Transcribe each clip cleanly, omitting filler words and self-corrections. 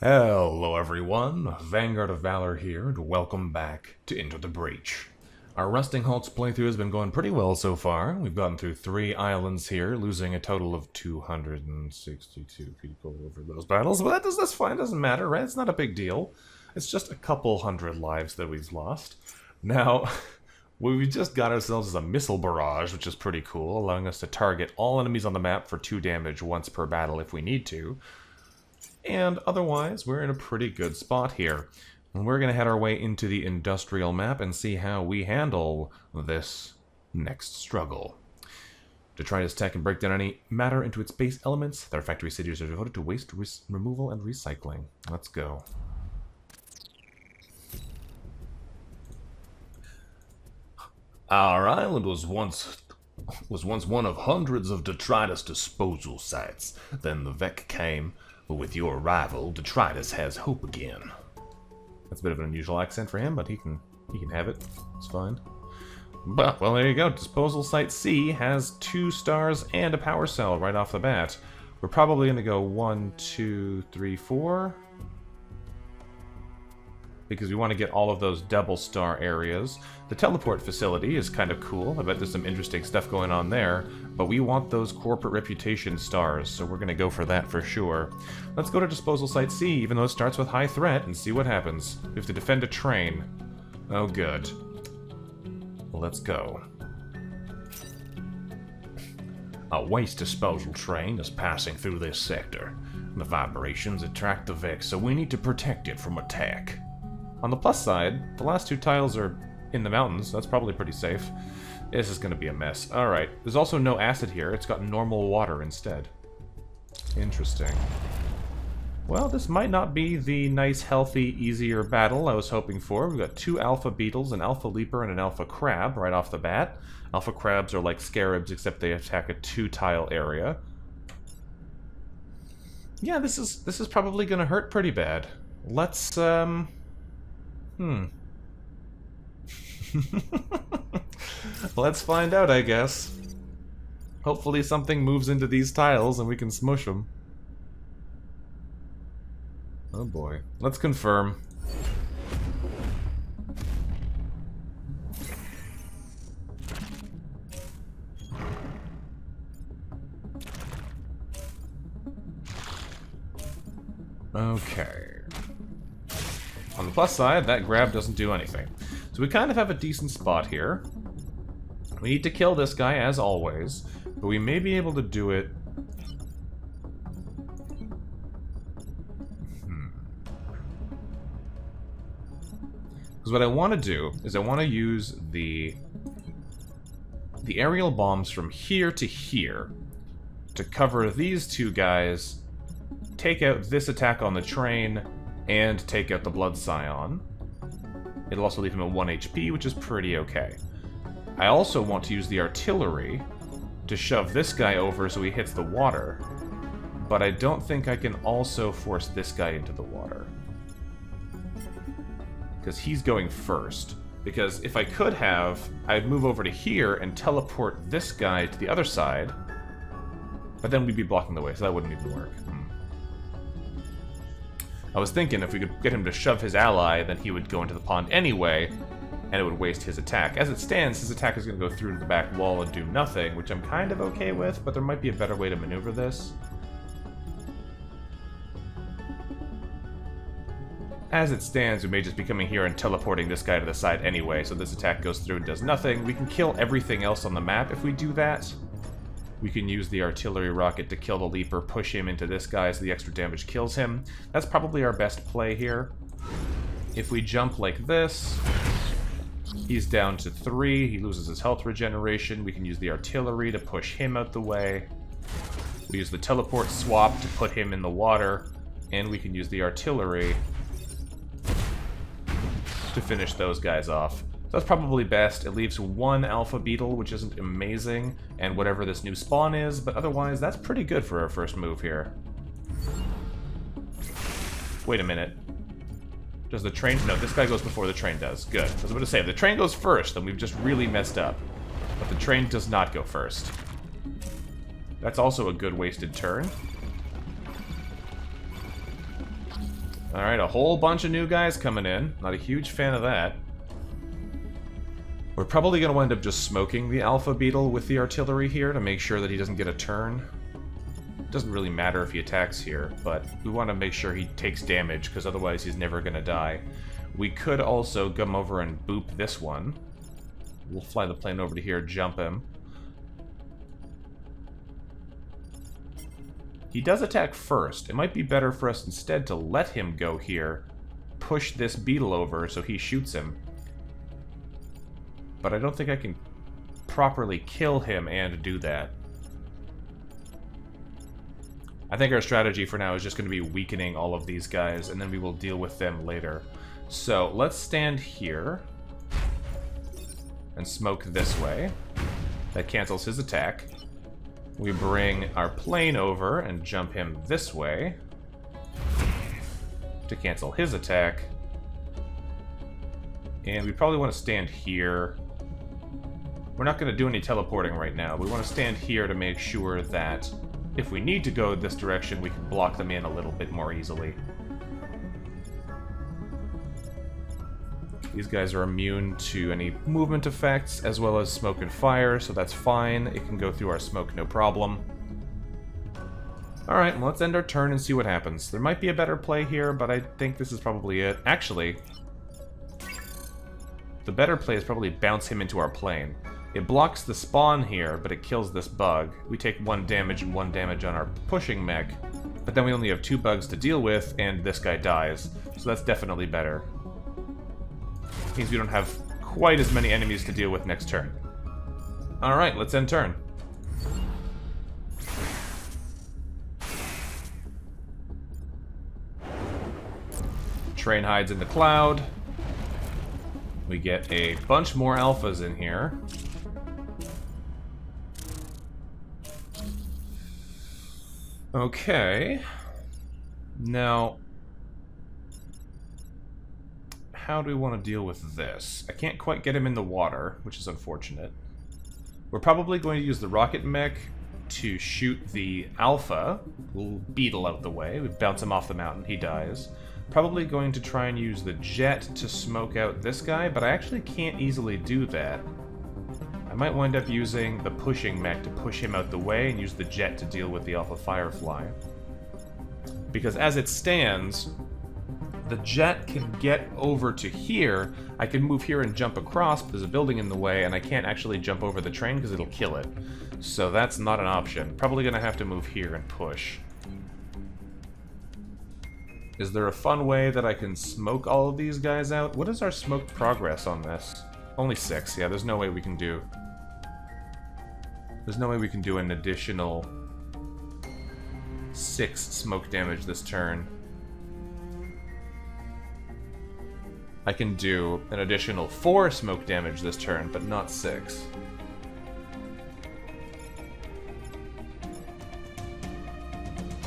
Hello everyone, Vanguard of Valor here, and welcome back to Into the Breach. Our Rusting Halts playthrough has been going pretty well so far. We've gotten through 3 islands here, losing a total of 262 people over those battles, but that's fine, doesn't matter, right? It's not a big deal. It's just a couple hundred lives that we've lost. Now, we just got ourselves a missile barrage, which is pretty cool, allowing us to target all enemies on the map for 2 damage once per battle if we need to. And otherwise, we're in a pretty good spot here. And we're going to head our way into the industrial map and see how we handle this next struggle. Detritus tech and break down any matter into its base elements. Their factory cities are devoted to waste removal and recycling. Let's go. Our island was once one of hundreds of detritus disposal sites. Then the Vec came. But with your arrival, detritus has hope again. That's a bit of an unusual accent for him, but he can have it. It's fine. But, well, there you go. Disposal Site C has 2 stars and a power cell right off the bat. We're probably going to go 1, 2, 3, 4. Because we want to get all of those double star areas. The teleport facility is kind of cool. I bet there's some interesting stuff going on there. But we want those corporate reputation stars, so we're going to go for that for sure. Let's go to Disposal Site C, even though it starts with high threat, and see what happens. We have to defend a train. Oh, good. Well, let's go. A waste disposal train is passing through this sector. The vibrations attract the Vex, so we need to protect it from attack. On the plus side, the last 2 tiles are in the mountains. That's probably pretty safe. This is going to be a mess. Alright, there's also no acid here. It's got normal water instead. Interesting. Well, this might not be the nice, healthy, easier battle I was hoping for. We've got 2 alpha beetles, an alpha leaper, and an alpha crab right off the bat. Alpha crabs are like scarabs, except they attack a 2-tile area. Yeah, this is probably going to hurt pretty bad. Let's, Let's find out, I guess. Hopefully something moves into these tiles and we can smush them. Oh boy. Let's confirm. Okay. On the plus side, that grab doesn't do anything. So we kind of have a decent spot here. We need to kill this guy, as always, but we may be able to do it... Because what I want to do is I want to use the aerial bombs from here to here to cover these 2 guys, take out this attack on the train, and take out the Blood Scion. It'll also leave him at 1 HP, which is pretty okay. I also want to use the artillery to shove this guy over so he hits the water, but I don't think I can also force this guy into the water. Because he's going first. Because if I could have, I'd move over to here and teleport this guy to the other side, but then we'd be blocking the way, so that wouldn't even work. I was thinking if we could get him to shove his ally, then he would go into the pond anyway, and it would waste his attack. As it stands, his attack is going to go through to the back wall and do nothing, which I'm kind of okay with, but there might be a better way to maneuver this. As it stands, we may just be coming here and teleporting this guy to the side anyway, so this attack goes through and does nothing. We can kill everything else on the map if we do that. We can use the artillery rocket to kill the leaper, push him into this guy so the extra damage kills him. That's probably our best play here. If we jump like this, he's down to 3, he loses his health regeneration. We can use the artillery to push him out the way. We use the teleport swap to put him in the water, and we can use the artillery to finish those guys off. So that's probably best. It leaves 1 alpha beetle, which isn't amazing, and whatever this new spawn is, but otherwise that's pretty good for our first move here. Wait a minute. Does the train... No, this guy goes before the train does. Good. I was about to say, if the train goes first, then we've just really messed up. But the train does not go first. That's also a good wasted turn. Alright, a whole bunch of new guys coming in. Not a huge fan of that. We're probably going to wind up just smoking the Alpha Beetle with the artillery here to make sure that he doesn't get a turn. It doesn't really matter if he attacks here, but we want to make sure he takes damage, because otherwise he's never going to die. We could also come over and boop this one. We'll fly the plane over to here, jump him. He does attack first. It might be better for us instead to let him go here, push this beetle over so he shoots him. But I don't think I can properly kill him and do that. I think our strategy for now is just going to be weakening all of these guys, and then we will deal with them later. So let's stand here and smoke this way. That cancels his attack. We bring our plane over and jump him this way to cancel his attack. And we probably want to stand here. We're not going to do any teleporting right now. We want to stand here to make sure that if we need to go this direction, we can block them in a little bit more easily. These guys are immune to any movement effects, as well as smoke and fire, so that's fine. It can go through our smoke, no problem. Alright, well, let's end our turn and see what happens. There might be a better play here, but I think this is probably it. Actually, the better play is probably bounce him into our plane. It blocks the spawn here, but it kills this bug. We take 1 damage and 1 damage on our pushing mech, but then we only have 2 bugs to deal with, and this guy dies. So that's definitely better. Means we don't have quite as many enemies to deal with next turn. Alright, let's end turn. Train hides in the cloud. We get a bunch more alphas in here. Okay. Now, how do we want to deal with this? I can't quite get him in the water, which is unfortunate. We're probably going to use the rocket mech to shoot the alpha. We'll beetle out the way. We bounce him off the mountain. He dies. Probably going to try and use the jet to smoke out this guy, but I actually can't easily do that. I might wind up using the pushing mech to push him out the way and use the jet to deal with the Alpha Firefly. Because as it stands, the jet can get over to here. I can move here and jump across, but there's a building in the way, and I can't actually jump over the train because it'll kill it. So that's not an option. Probably going to have to move here and push. Is there a fun way that I can smoke all of these guys out? What is our smoke progress on this? Only 6. Yeah, there's no way we can do... There's no way we can do an additional 6 smoke damage this turn. I can do an additional 4 smoke damage this turn, but not 6.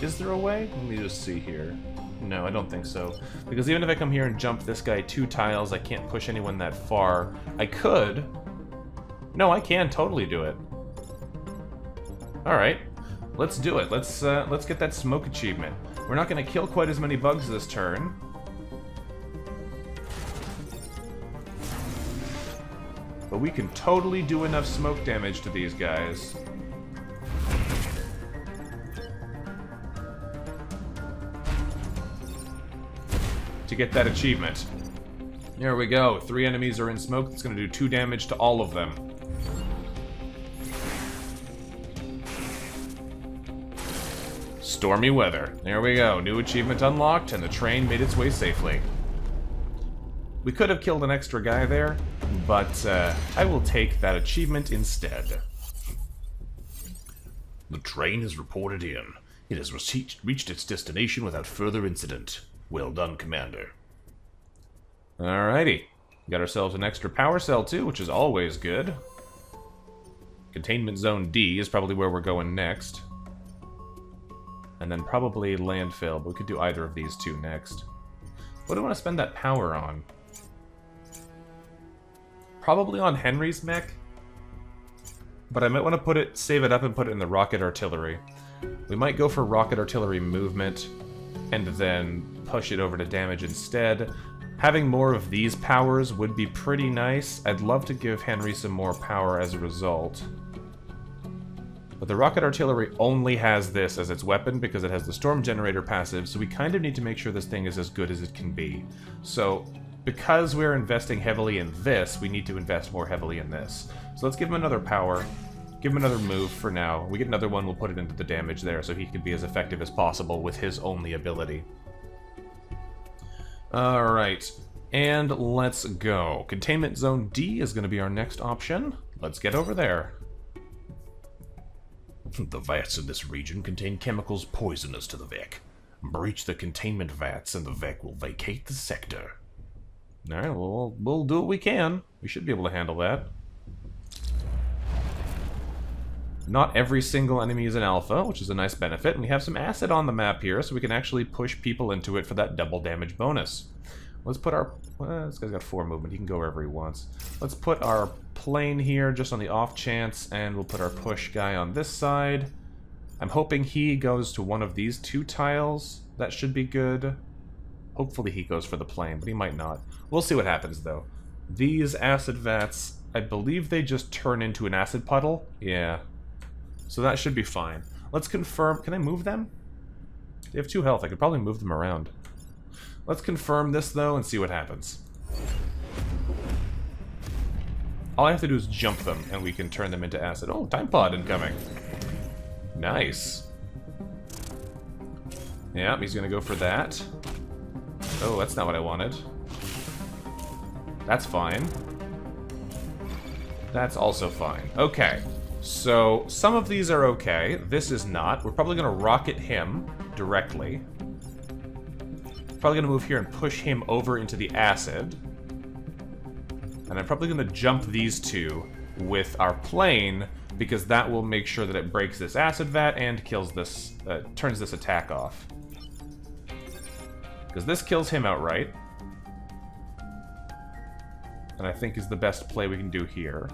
Is there a way? Let me just see here. No, I don't think so. Because even if I come here and jump this guy 2 tiles, I can't push anyone that far. I could. No, I can totally do it. Alright. Let's do it. Let's get that smoke achievement. We're not going to kill quite as many bugs this turn. But we can totally do enough smoke damage to these guys. To get that achievement. There we go. 3 enemies are in smoke. It's going to do 2 damage to all of them. Stormy weather. There we go. New achievement unlocked, and the train made its way safely. We could have killed an extra guy there, but I will take that achievement instead. The train has reported in. It has reached its destination without further incident. Well done, Commander. Alrighty. Got ourselves an extra power cell, too, which is always good. Containment Zone D is probably where we're going next. And then probably landfill, but we could do either of these 2 next. What do I want to spend that power on? Probably on Henry's mech. But I might want to save it up and put it in the rocket artillery. We might go for rocket artillery movement. and then push it over to damage instead. Having more of these powers would be pretty nice. I'd love to give Henry some more power as a result. But the rocket artillery only has this as its weapon because it has the storm generator passive, so we kind of need to make sure this thing is as good as it can be. So, because we're investing heavily in this, we need to invest more heavily in this. So let's give him another power, give him another move for now. We get another one, we'll put it into the damage there so he can be as effective as possible with his only ability. Alright, and let's go. Containment Zone D is going to be our next option. Let's get over there. The vats in this region contain chemicals poisonous to the Vec. Breach the containment vats and the Vec will vacate the sector. Alright, well, we'll do what we can. We should be able to handle that. Not every single enemy is an alpha, which is a nice benefit, and we have some acid on the map here, so we can actually push people into it for that double damage bonus. Let's put our... Well, this guy's got 4 movement, he can go wherever he wants. Let's put our plane here, just on the off chance, and we'll put our push guy on this side. I'm hoping he goes to one of these 2 tiles. That should be good. Hopefully he goes for the plane, but he might not. We'll see what happens, though. These acid vats, I believe they just turn into an acid puddle. Yeah. So that should be fine. Let's confirm... Can I move them? They have 2 health. I could probably move them around. Let's confirm this, though, and see what happens. All I have to do is jump them, and we can turn them into acid. Oh, time pod incoming. Nice. Yeah, he's gonna go for that. Oh, that's not what I wanted. That's fine. That's also fine. Okay. So, some of these are okay. This is not. We're probably gonna rocket him directly. Probably gonna move here and push him over into the acid. And I'm probably gonna jump these 2 with our plane, because that will make sure that it breaks this acid vat and kills this, turns this attack off. Because this kills him outright. And I think is the best play we can do here.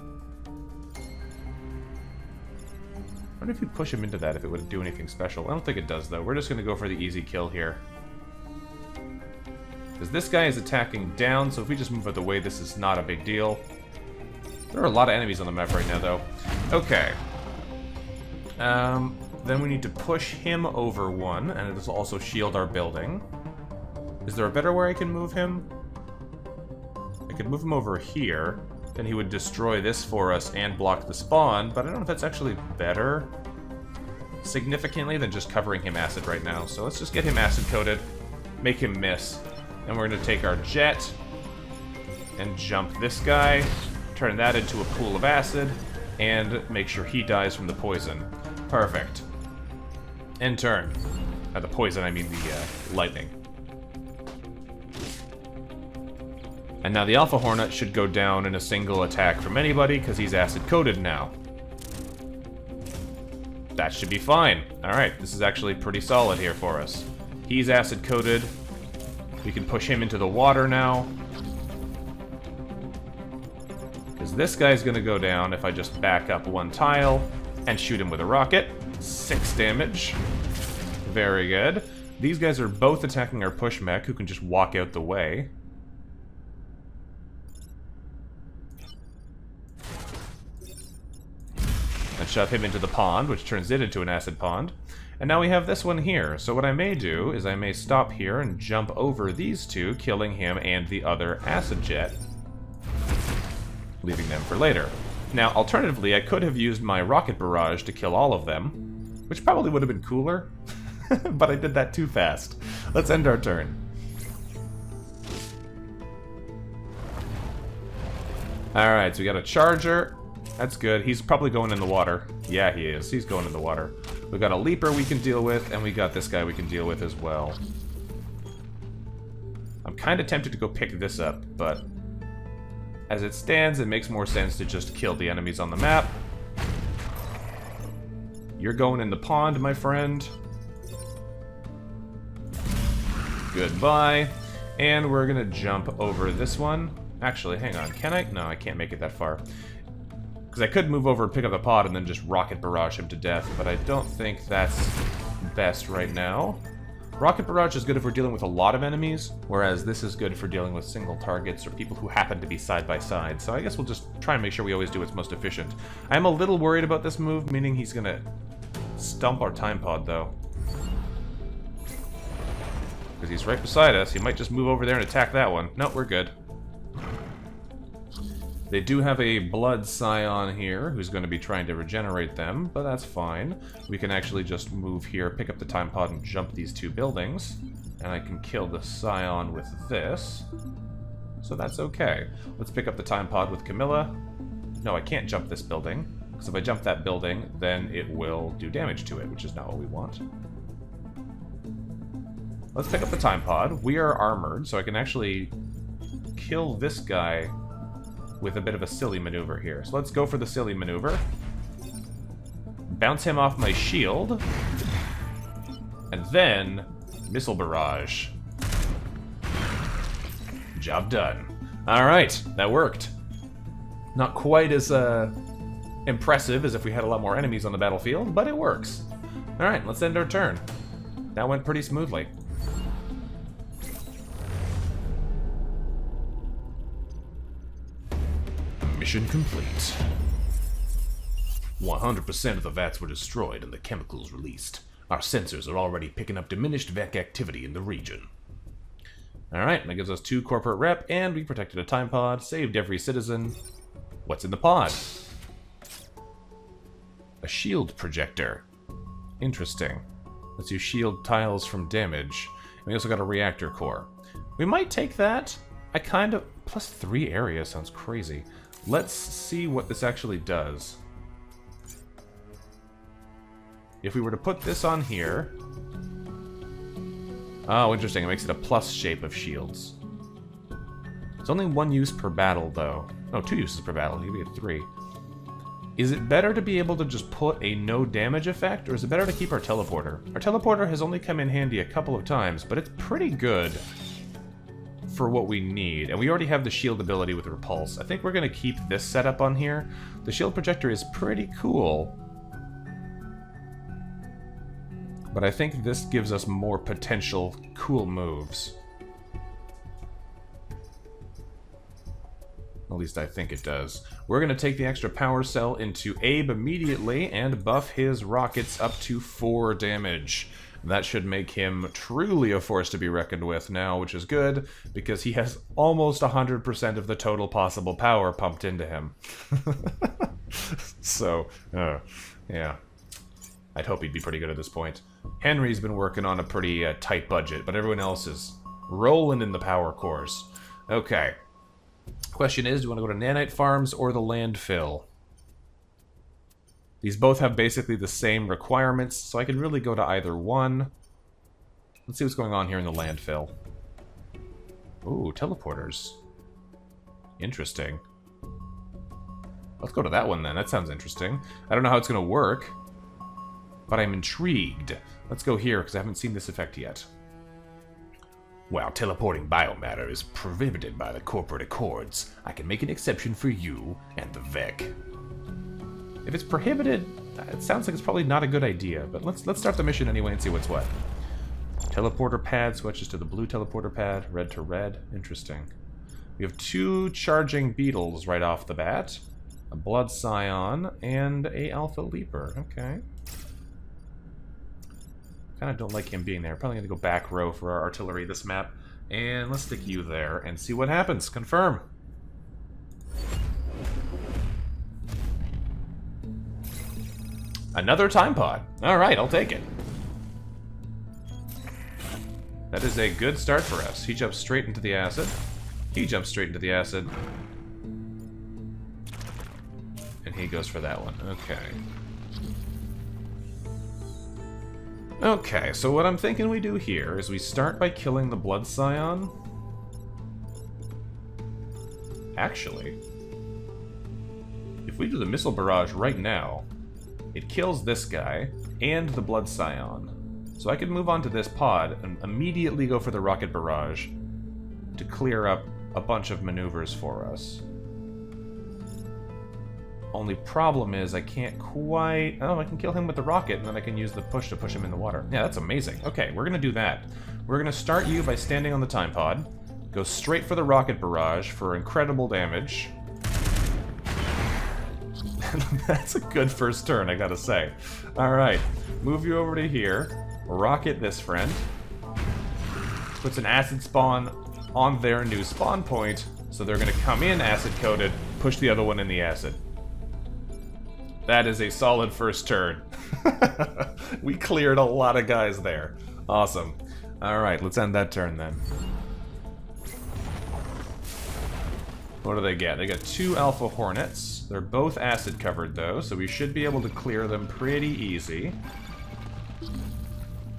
I wonder if you push him into that, if it would do anything special. I don't think it does, though. We're just gonna go for the easy kill here. Because this guy is attacking down, so if we just move out of the way, this is not a big deal. There are a lot of enemies on the map right now, though. Okay. Then we need to push him over one, and it will also shield our building. Is there a better way I can move him? I could move him over here, then he would destroy this for us and block the spawn, but I don't know if that's actually better significantly than just covering him acid right now. So let's just get him acid-coated, make him miss. And we're going to take our jet and jump this guy, turn that into a pool of acid, and make sure he dies from the poison. Perfect. End turn. The poison, I mean the lightning. And now the Alpha Hornet should go down in a single attack from anybody, because he's acid-coated now. That should be fine. Alright, this is actually pretty solid here for us. He's acid-coated. We can push him into the water now. Because this guy's going to go down if I just back up 1 tile and shoot him with a rocket. 6 damage. Very good. These guys are both attacking our push mech, who can just walk out the way. And shove him into the pond, which turns it into an acid pond. And now we have this one here. So what I may do is I may stop here and jump over these 2, killing him and the other acid jet, leaving them for later. Now, alternatively, I could have used my rocket barrage to kill all of them, which probably would have been cooler, but I did that too fast. Let's end our turn. Alright, so we got a charger. That's good. He's probably going in the water. Yeah, he is. He's going in the water. We've got a leaper we can deal with, and we got this guy we can deal with as well. I'm kind of tempted to go pick this up, but as it stands, it makes more sense to just kill the enemies on the map. You're going in the pond, my friend. Goodbye. And we're gonna jump over this one. Actually, hang on. Can I? No, I can't make it that far. Because I could move over and pick up the pod and then just rocket barrage him to death, but I don't think that's best right now. Rocket barrage is good if we're dealing with a lot of enemies, whereas this is good for dealing with single targets or people who happen to be side by side. So I guess we'll just try and make sure we always do what's most efficient. I'm a little worried about this move, meaning he's gonna stump our time pod, though. Because he's right beside us. He might just move over there and attack that one. No, we're good. They do have a blood scion here who's going to be trying to regenerate them, but that's fine. We can actually just move here, pick up the time pod, and jump these two buildings. And I can kill the scion with this. So that's okay. Let's pick up the time pod with Camilla. No, I can't jump this building, because if I jump that building, then it will do damage to it, which is not what we want. Let's pick up the time pod. We are armored, so I can actually kill this guy with a bit of a silly maneuver here. So let's go for the silly maneuver. Bounce him off my shield. And then missile barrage. Job done. Alright, that worked. Not quite as impressive as if we had a lot more enemies on the battlefield, but it works. Alright, let's end our turn. That went pretty smoothly. Mission complete. 100% of the vats were destroyed and the chemicals released. Our sensors are already picking up diminished VEC activity in the region. Alright, that gives us 2 corporate rep, and we protected a time pod, saved every citizen. What's in the pod? A shield projector. Interesting. Lets you shield tiles from damage. And we also got a reactor core. We might take that. I kind of... Plus 3 area sounds crazy. Let's see what this actually does. If we were to put this on here... Oh, interesting. It makes it a plus shape of shields. It's only 1 use per battle, though. No, 2 uses per battle. You get 3. Is it better to be able to just put a no damage effect, or is it better to keep our teleporter? Our teleporter has only come in handy a couple of times, but it's pretty good for what we need. And we already have the shield ability with repulse. I think we're going to keep this setup on here. The shield projector is pretty cool, but I think this gives us more potential cool moves. At least I think it does. We're going to take the extra power cell into Abe immediately and buff his rockets up to 4 damage. That should make him truly a force to be reckoned with now, which is good, because he has almost 100% of the total possible power pumped into him. So, yeah. I'd hope he'd be pretty good at this point. Henry's been working on a pretty tight budget, but everyone else is rolling in the power cores. Okay. Question is, do you want to go to nanite farms or the landfill? These both have basically the same requirements, so I can really go to either one. Let's see what's going on here in the landfill. Ooh, teleporters. Interesting. Let's go to that one then. That sounds interesting. I don't know how it's going to work, but I'm intrigued. Let's go here, because I haven't seen this effect yet. While teleporting biomatter is prohibited by the corporate accords, I can make an exception for you and the VEC. If it's prohibited, it sounds like it's probably not a good idea, but let's start the mission anyway and see what's what. Teleporter pad switches to the blue teleporter pad, red to red. Interesting. We have 2 charging beetles right off the bat. A blood scion and a alpha leaper. Okay. Kind of don't like him being there. Probably going to go back row for our artillery this map. And let's stick you there and see what happens. Confirm. Another time pod. Alright, I'll take it. That is a good start for us. He jumps straight into the acid. He jumps straight into the acid. And he goes for that one. Okay. Okay, so what I'm thinking we do here is we start by killing the blood scion. Actually, if we do the missile barrage right now, it kills this guy and the blood scion. So I could move on to this pod and immediately go for the rocket barrage to clear up a bunch of maneuvers for us. Only problem is I can't quite... Oh, I can kill him with the rocket, and then I can use the push to push him in the water. Yeah, that's amazing. Okay, we're gonna do that. We're gonna start you by standing on the time pod. Go straight for the rocket barrage for incredible damage. That's a good first turn, I gotta say. Alright, move you over to here. Rocket this friend. Puts an acid spawn on their new spawn point, so they're gonna come in acid-coated, push the other one in the acid. That is a solid first turn. We cleared a lot of guys there. Awesome. Alright, let's end that turn then. What do they get? They got 2 Alpha Hornets. They're both acid covered though, so we should be able to clear them pretty easy.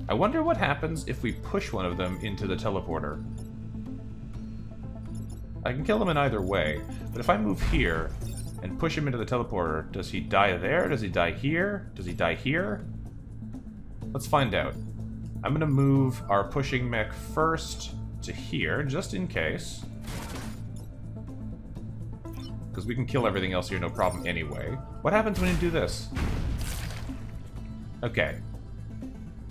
I wonder what happens if we push one of them into the teleporter. I can kill him in either way, but if I move here and push him into the teleporter, does he die there? Does he die here? Does he die here? Let's find out. I'm gonna move our pushing mech first to here, just in case. Because we can kill everything else here, no problem anyway. What happens when you do this? Okay.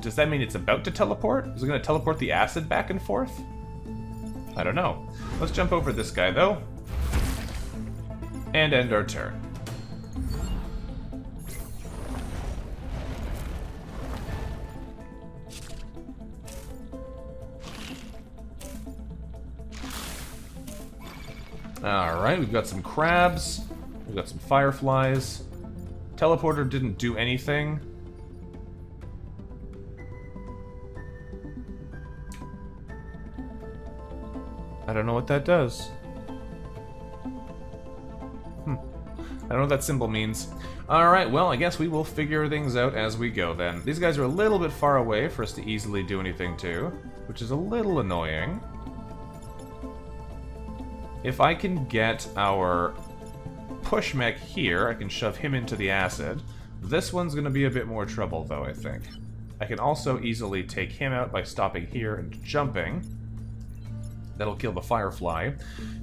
Does that mean it's about to teleport? Is it going to teleport the acid back and forth? I don't know. Let's jump over this guy, though. And end our turn. Alright, we've got some crabs. We've got some fireflies. Teleporter didn't do anything. I don't know what that does. I don't know what that symbol means. Alright, well, I guess we will figure things out as we go then. These guys are a little bit far away for us to easily do anything to, which is a little annoying. If I can get our push mech here, I can shove him into the acid. This one's going to be a bit more trouble, though, I think. I can also easily take him out by stopping here and jumping. That'll kill the firefly.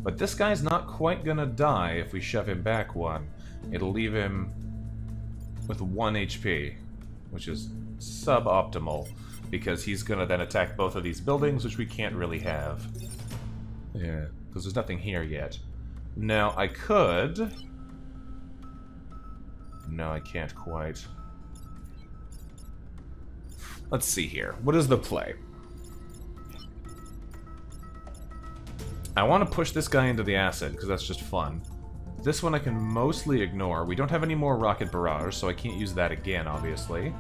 But this guy's not quite going to die if we shove him back one. It'll leave him with 1 HP, which is suboptimal, because he's going to then attack both of these buildings, which we can't really have. Yeah. Because there's nothing here yet. Now, I could... No, I can't quite. Let's see here. What is the play? I want to push this guy into the acid, because that's just fun. This one I can mostly ignore. We don't have any more rocket barrage, so I can't use that again, obviously.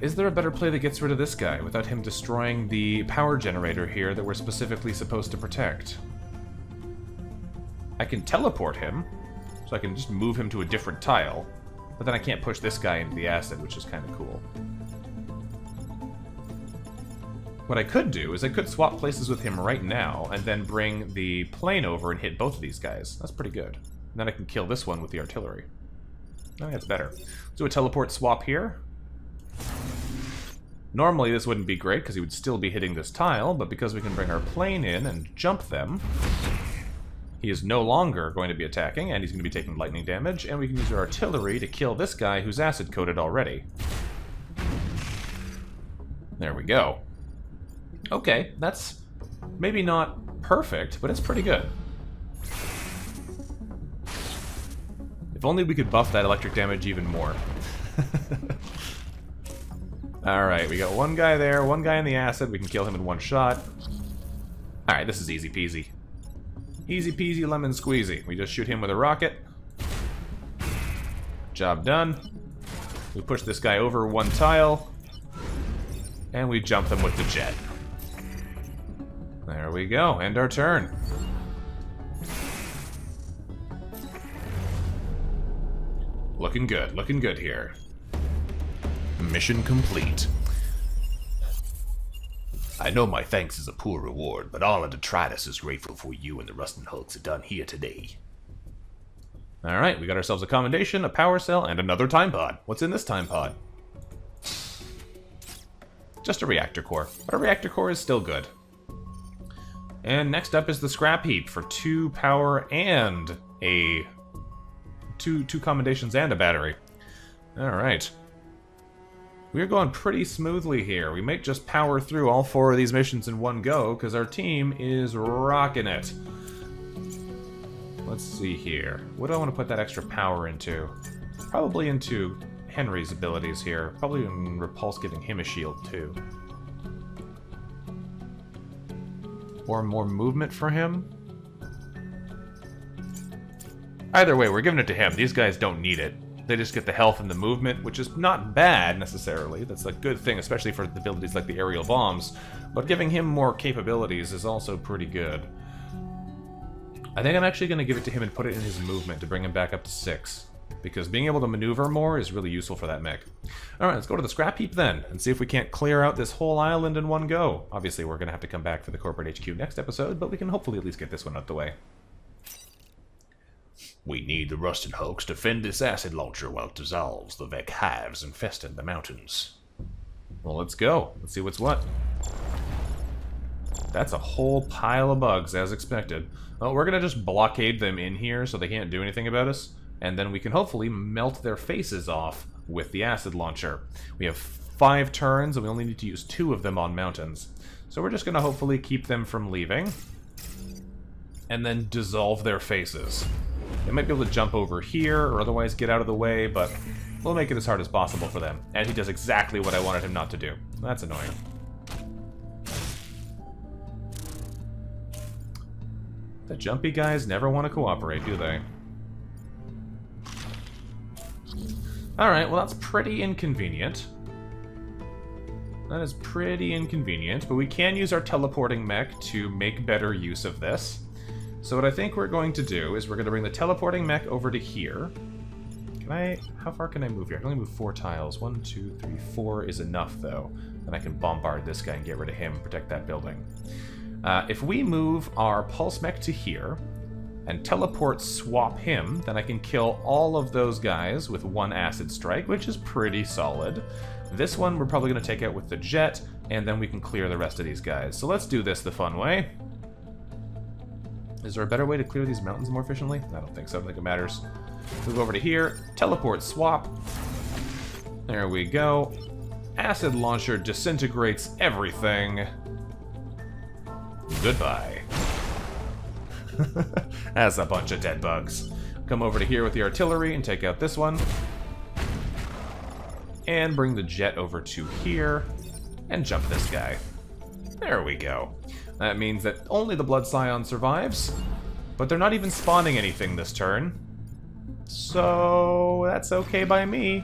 Is there a better play that gets rid of this guy without him destroying the power generator here that we're specifically supposed to protect? I can teleport him, so I can just move him to a different tile, but then I can't push this guy into the acid, which is kind of cool. What I could do is I could swap places with him right now, and then bring the plane over and hit both of these guys. That's pretty good. And then I can kill this one with the artillery. I think that's better. Let's do a teleport swap here. Normally this wouldn't be great because he would still be hitting this tile, but because we can bring our plane in and jump them, he is no longer going to be attacking, and he's going to be taking lightning damage, and we can use our artillery to kill this guy who's acid-coated already. There we go. Okay, that's maybe not perfect, but it's pretty good. If only we could buff that electric damage even more. Alright, we got one guy there, one guy in the acid. We can kill him in one shot. Alright, this is easy peasy. Easy peasy lemon squeezy. We just shoot him with a rocket. Job done. We push this guy over one tile. And we jump them with the jet. There we go. End our turn. Looking good here. Mission complete. I know my thanks is a poor reward, but all of Detritus is grateful for you and the Rustin Hulks have done here today. Alright, we got ourselves a commendation, a power cell, and another time pod. What's in this time pod? Just a reactor core. But a reactor core is still good. And next up is the scrap heap for 2 power and a two commendations and a battery. Alright. We're going pretty smoothly here. We might just power through all 4 of these missions in one go, because our team is rocking it. Let's see here. What do I want to put that extra power into? Probably into Henry's abilities here. Probably in Repulse, giving him a shield too. Or more movement for him. Either way, we're giving it to him. These guys don't need it. They just get the health and the movement, which is not bad, necessarily. That's a good thing, especially for abilities like the aerial bombs. But giving him more capabilities is also pretty good. I think I'm actually going to give it to him and put it in his movement to bring him back up to 6. Because being able to maneuver more is really useful for that mech. Alright, let's go to the scrap heap then, and see if we can't clear out this whole island in one go. Obviously, we're going to have to come back for the corporate HQ next episode, but we can hopefully at least get this one out the way. We need the rusted hulks to fend this acid launcher while it dissolves the Vec hives infesting the mountains. Well, let's go. Let's see what's what. That's a whole pile of bugs, as expected. Well, we're going to just blockade them in here so they can't do anything about us, and then we can hopefully melt their faces off with the acid launcher. We have 5 turns, and we only need to use 2 of them on mountains. So we're just going to hopefully keep them from leaving, and then dissolve their faces. They might be able to jump over here, or otherwise get out of the way, but we'll make it as hard as possible for them. And he does exactly what I wanted him not to do. That's annoying. The jumpy guys never want to cooperate, do they? Alright, well that's pretty inconvenient. That is pretty inconvenient, but we can use our teleporting mech to make better use of this. So what I think we're going to do is we're going to bring the teleporting mech over to here. How far can I move here? I can only move 4 tiles. 1, 2, 3, 4 is enough, though. Then I can bombard this guy and get rid of him, protect that building. If we move our pulse mech to here, and teleport swap him, then I can kill all of those guys with 1 acid strike, which is pretty solid. This one we're probably going to take out with the jet, and then we can clear the rest of these guys. So let's do this the fun way. Is there a better way to clear these mountains more efficiently? I don't think so. I don't think it matters. Move over to here. Teleport swap. There we go. Acid launcher disintegrates everything. Goodbye. That's a bunch of dead bugs. Come over to here with the artillery and take out this one. And bring the jet over to here. And jump this guy. There we go. That means that only the Blood Scion survives, but they're not even spawning anything this turn. So that's okay by me.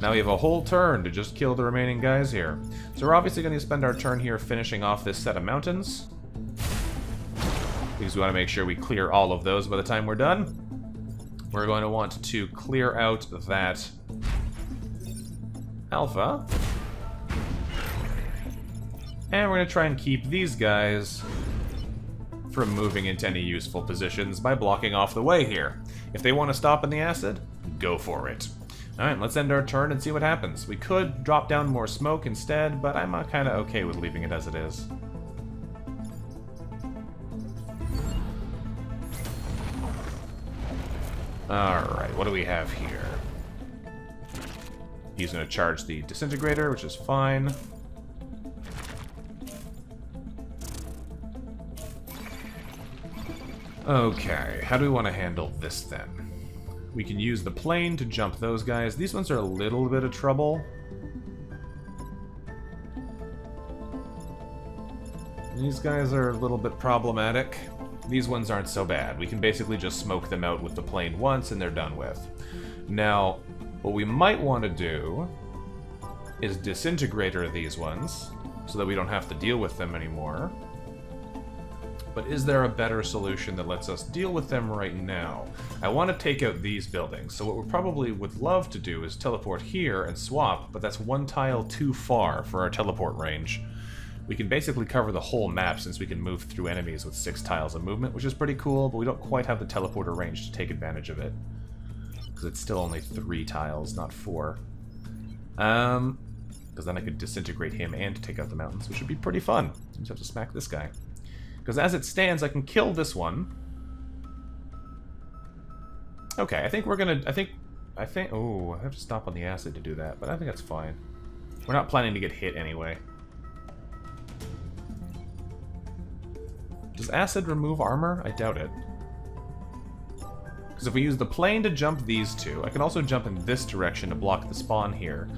Now we have a whole turn to just kill the remaining guys here. So we're obviously going to spend our turn here finishing off this set of mountains, because we want to make sure we clear all of those by the time we're done. We're going to want to clear out that Alpha. And we're going to try and keep these guys from moving into any useful positions by blocking off the way here. If they want to stop in the acid, go for it. Alright, let's end our turn and see what happens. We could drop down more smoke instead, but I'm kind of okay with leaving it as it is. Alright, what do we have here? He's going to charge the disintegrator, which is fine. Okay, how do we want to handle this then? We can use the plane to jump those guys. These ones are a little bit of trouble. These guys are a little bit problematic. These ones aren't so bad. We can basically just smoke them out with the plane once and they're done with. Now, what we might want to do is disintegrator these ones so that we don't have to deal with them anymore. But is there a better solution that lets us deal with them right now? I want to take out these buildings, so what we probably would love to do is teleport here and swap, but that's 1 tile too far for our teleport range. We can basically cover the whole map since we can move through enemies with 6 tiles of movement, which is pretty cool, but we don't quite have the teleporter range to take advantage of it. Because it's still only 3 tiles, not 4. Because then I could disintegrate him and take out the mountains, which would be pretty fun. I just have to smack this guy. Because as it stands, I can kill this one. Okay, I think we're gonna... Oh, I have to stop on the acid to do that, but I think that's fine. We're not planning to get hit anyway. Does acid remove armor? I doubt it. Because if we use the plane to jump these two, I can also jump in this direction to block the spawn here.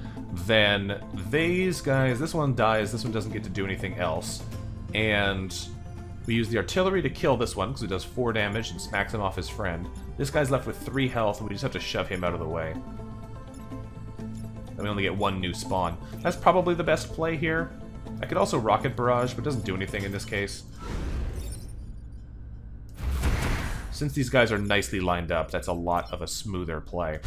Then these guys, this one dies, this one doesn't get to do anything else. And we use the artillery to kill this one, because it does 4 damage and smacks him off his friend. This guy's left with 3 health, and we just have to shove him out of the way. And we only get 1 new spawn. That's probably the best play here. I could also rocket barrage, but it doesn't do anything in this case. Since these guys are nicely lined up, that's a lot of a smoother play.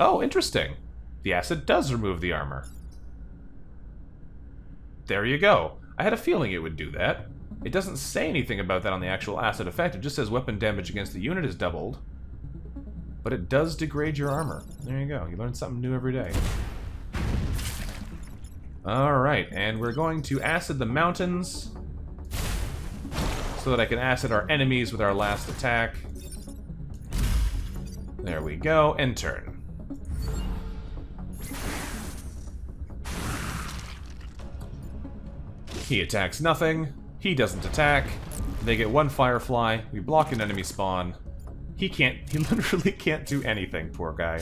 Oh, interesting. The acid does remove the armor. There you go. I had a feeling it would do that. It doesn't say anything about that on the actual acid effect, it just says weapon damage against the unit is doubled. But it does degrade your armor. There you go, you learn something new every day. Alright, and we're going to acid the mountains, so that I can acid our enemies with our last attack. There we go, and turn. He attacks nothing. He doesn't attack. They get 1 firefly. We block an enemy spawn. He literally can't do anything, poor guy.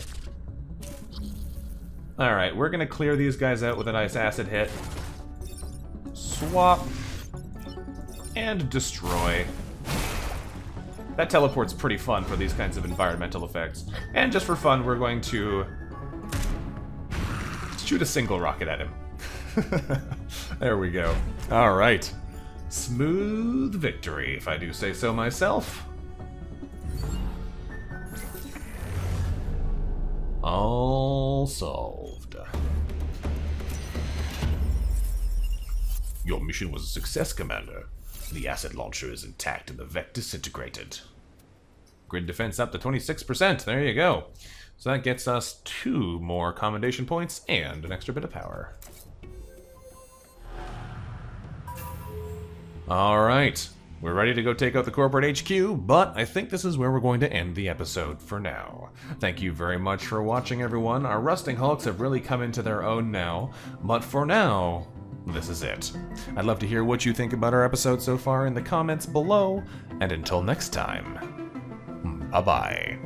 Alright, we're gonna clear these guys out with a nice acid hit. Swap. And destroy. That teleport's pretty fun for these kinds of environmental effects. And just for fun, we're going to shoot a single rocket at him. There we go. Alright. Smooth victory, if I do say so myself. All solved. Your mission was a success, Commander. The acid launcher is intact and the VEC disintegrated. Grid defense up to 26%. There you go. So that gets us 2 more commendation points and an extra bit of power. Alright. We're ready to go take out the corporate HQ, but I think this is where we're going to end the episode for now. Thank you very much for watching, everyone. Our rusting hulks have really come into their own now, but for now, this is it. I'd love to hear what you think about our episode so far in the comments below, and until next time, bye-bye.